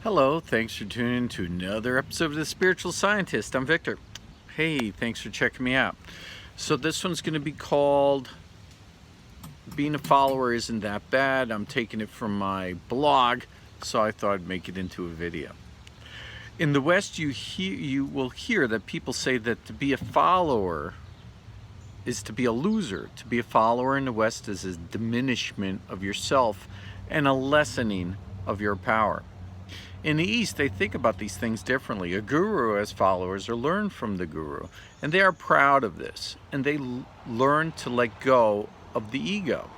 Hello, thanks for tuning in to another episode of The Spiritual Scientist. I'm Victor. Hey, thanks for checking me out. So this one's going to be called Being a Follower Isn't That Bad. I'm taking it from my blog, so I thought I'd make it into a video. In the West, you will hear that people say that to be a follower is to be a loser. To be a follower in the West is a diminishment of yourself and a lessening of your power. In the East, they think about these things differently. A guru has followers or learn from the guru, and they are proud of this, and they learn to let go of the ego.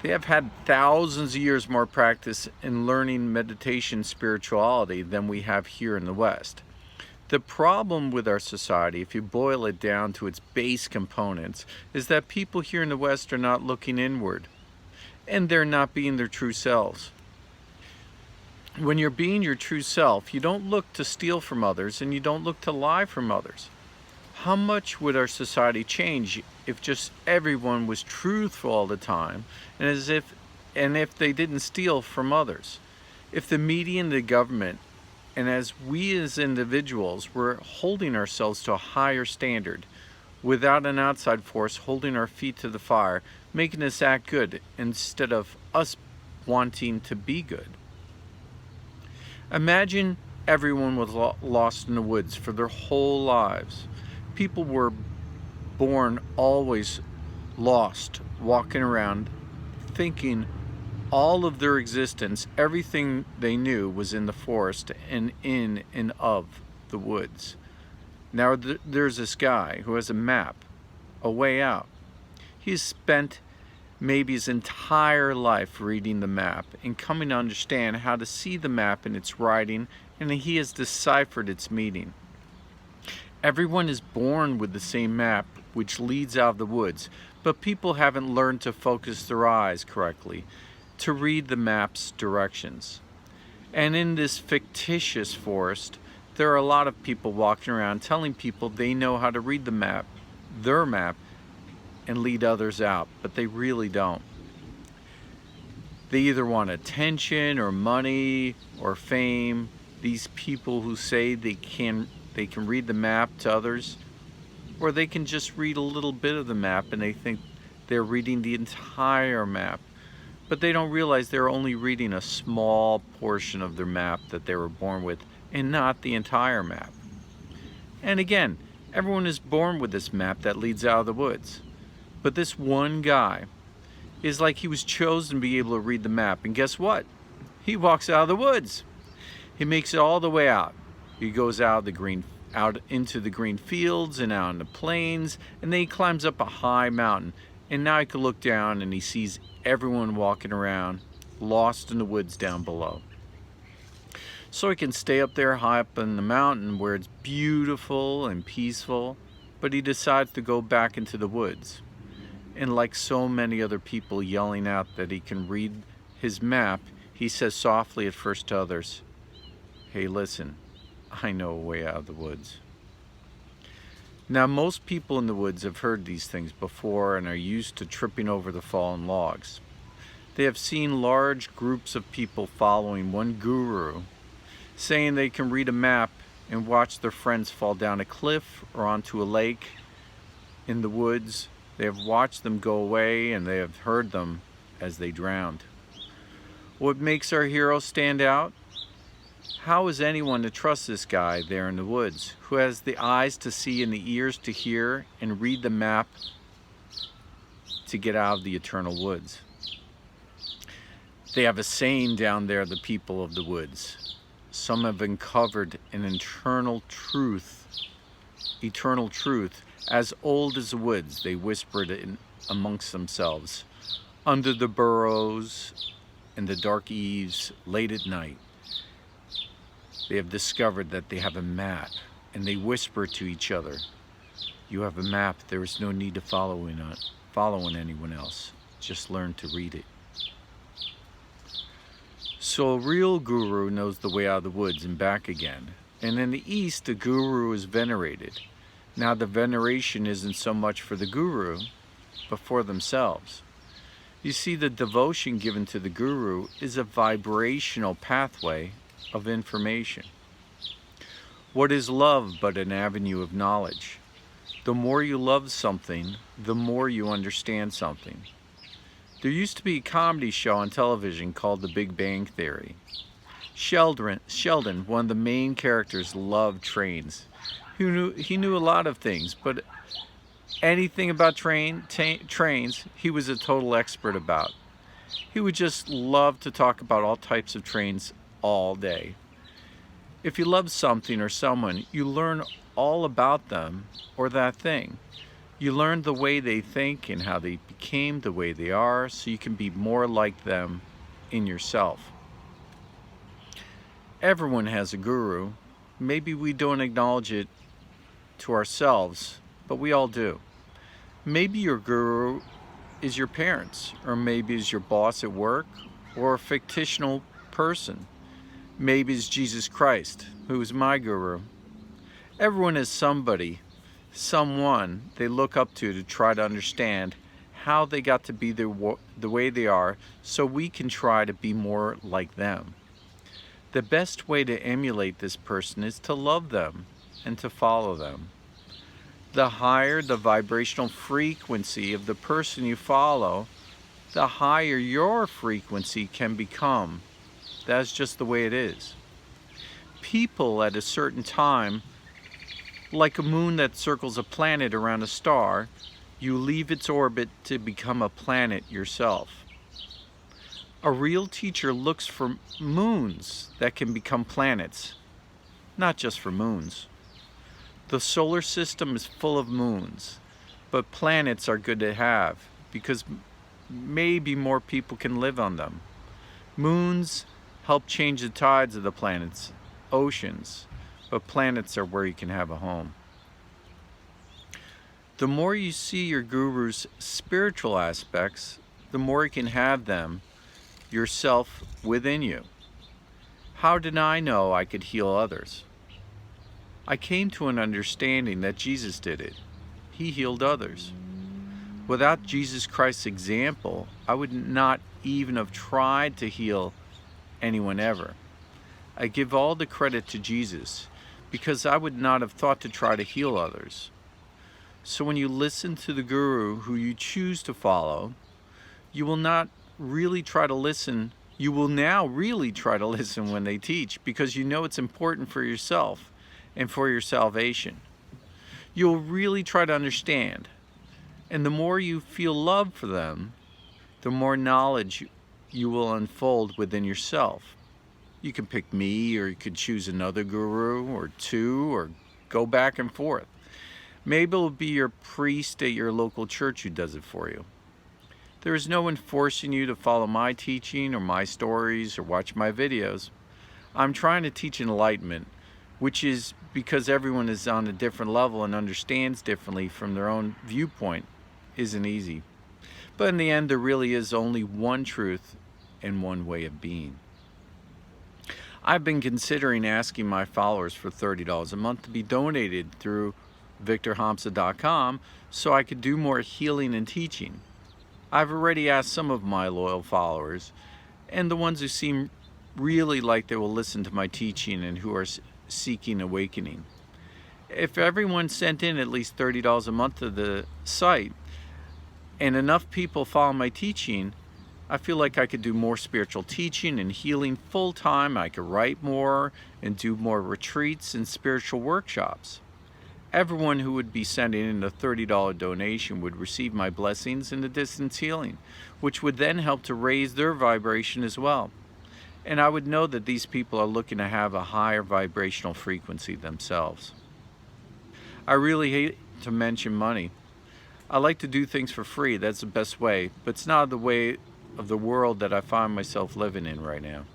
They have had thousands of years more practice in learning meditation spirituality than we have here in the West. The problem with our society, if you boil it down to its base components, is that people here in the West are not looking inward, and they're not being their true selves. When you're being your true self, you don't look to steal from others and you don't look to lie from others. How much would our society change if just everyone was truthful all the time and if they didn't steal from others? If the media and the government and as we as individuals were holding ourselves to a higher standard without an outside force holding our feet to the fire, making us act good instead of us wanting to be good. Imagine everyone was lost in the woods for their whole lives. People were born always lost, walking around, thinking all of their existence, everything they knew was in the forest and in and of the woods. Now there's this guy who has a map, a way out. He's spent maybe his entire life reading the map and coming to understand how to see the map in its writing, and he has deciphered its meaning. Everyone is born with the same map which leads out of the woods, but people haven't learned to focus their eyes correctly to read the map's directions. And in this fictitious forest, there are a lot of people walking around telling people they know how to read the map, their map, and lead others out, but they really don't. They either want attention or money or fame. These people who say they can read the map to others, or they can just read a little bit of the map and they think they're reading the entire map, but they don't realize they're only reading a small portion of their map that they were born with and not the entire map. And again, everyone is born with this map that leads out of the woods. But this one guy is like he was chosen to be able to read the map. And guess what? He walks out of the woods. He makes it all the way out. He goes out into the green fields and out in the plains, and then he climbs up a high mountain. And now he can look down and he sees everyone walking around, lost in the woods down below. So he can stay up there high up in the mountain where it's beautiful and peaceful, but he decides to go back into the woods. And like so many other people yelling out that he can read his map, he says softly at first to others, "Hey, listen, I know a way out of the woods." Now, most people in the woods have heard these things before and are used to tripping over the fallen logs. They have seen large groups of people following one guru, saying they can read a map and watch their friends fall down a cliff or onto a lake in the woods. They have watched them go away and they have heard them as they drowned. What makes our hero stand out? How is anyone to trust this guy there in the woods who has the eyes to see and the ears to hear and read the map to get out of the eternal woods? They have a saying down there, the people of the woods. Some have uncovered an eternal truth, as old as the woods, they whispered it amongst themselves, under the burrows and the dark eaves, late at night. They have discovered that they have a map, and they whisper to each other, "You have a map, there is no need to follow anyone else. Just learn to read it." So a real guru knows the way out of the woods and back again. And in the East, the guru is venerated. Now the veneration isn't so much for the guru, but for themselves. You see, the devotion given to the guru is a vibrational pathway of information. What is love but an avenue of knowledge? The more you love something, the more you understand something. There used to be a comedy show on television called The Big Bang Theory. Sheldon, one of the main characters, loved trains. He knew a lot of things, but anything about trains, he was a total expert about. He would just love to talk about all types of trains all day. If you love something or someone, you learn all about them or that thing. You learn the way they think and how they became the way they are, so you can be more like them in yourself. Everyone has a guru. Maybe we don't acknowledge it to ourselves, but we all do. Maybe your guru is your parents, or maybe is your boss at work, or a fictional person. Maybe it's Jesus Christ, who is my guru. Everyone has somebody, someone they look up to try to understand how they got to be the way they are, so we can try to be more like them. The best way to emulate this person is to love them and to follow them. The higher the vibrational frequency of the person you follow, the higher your frequency can become. That's just the way it is. People at a certain time, like a moon that circles a planet around a star, you leave its orbit to become a planet yourself. A real teacher looks for moons that can become planets, not just for moons. The solar system is full of moons, but planets are good to have because maybe more people can live on them. Moons help change the tides of the planets, oceans, but planets are where you can have a home. The more you see your guru's spiritual aspects, the more you can have them yourself within you. How did I know I could heal others? I came to an understanding that Jesus did it. He healed others. Without Jesus Christ's example, I would not even have tried to heal anyone ever. I give all the credit to Jesus because I would not have thought to try to heal others. So when you listen to the guru who you choose to follow, you will not really try to listen. You will now really try to listen when they teach because you know it's important for yourself and for your salvation. You'll really try to understand. And the more you feel love for them, the more knowledge you will unfold within yourself. You can pick me, or you could choose another guru or two, or go back and forth. Maybe it'll be your priest at your local church who does it for you. There is no one forcing you to follow my teaching or my stories or watch my videos. I'm trying to teach enlightenment, which is because everyone is on a different level and understands differently from their own viewpoint, isn't easy. But in the end, there really is only one truth and one way of being. I've been considering asking my followers for $30 a month to be donated through VictorHamsa.com so I could do more healing and teaching. I've already asked some of my loyal followers, and the ones who seem really like they will listen to my teaching and who are seeking awakening. If everyone sent in at least $30 a month to the site, and enough people follow my teaching, I feel like I could do more spiritual teaching and healing full time. I could write more and do more retreats and spiritual workshops. Everyone who would be sending in a $30 donation would receive my blessings and the distance healing, which would then help to raise their vibration as well. And I would know that these people are looking to have a higher vibrational frequency themselves. I really hate to mention money. I like to do things for free. That's the best way, but it's not the way of the world that I find myself living in right now.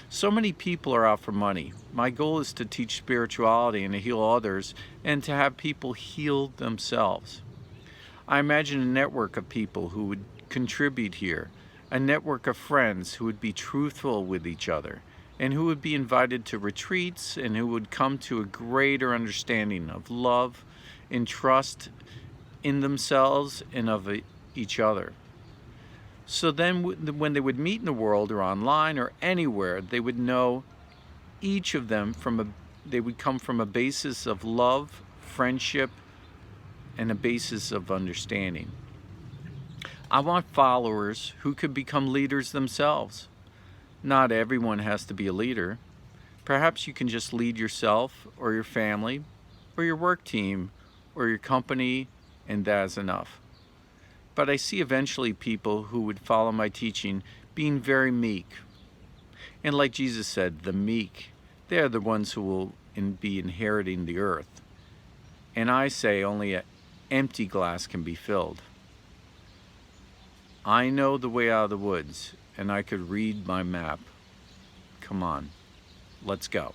So many people are out for money. My goal is to teach spirituality and to heal others and to have people heal themselves. I imagine a network of people who would contribute here, a network of friends who would be truthful with each other and who would be invited to retreats and who would come to a greater understanding of love and trust in themselves and of each other. So then when they would meet in the world or online or anywhere, they would know each of them they would come from a basis of love, friendship, and a basis of understanding. I want followers who could become leaders themselves. Not everyone has to be a leader. Perhaps you can just lead yourself or your family or your work team or your company, and that's enough. But I see eventually people who would follow my teaching being very meek. And like Jesus said, the meek, they're the ones who will be inheriting the earth. And I say only an empty glass can be filled. I know the way out of the woods, and I could read my map. Come on, let's go.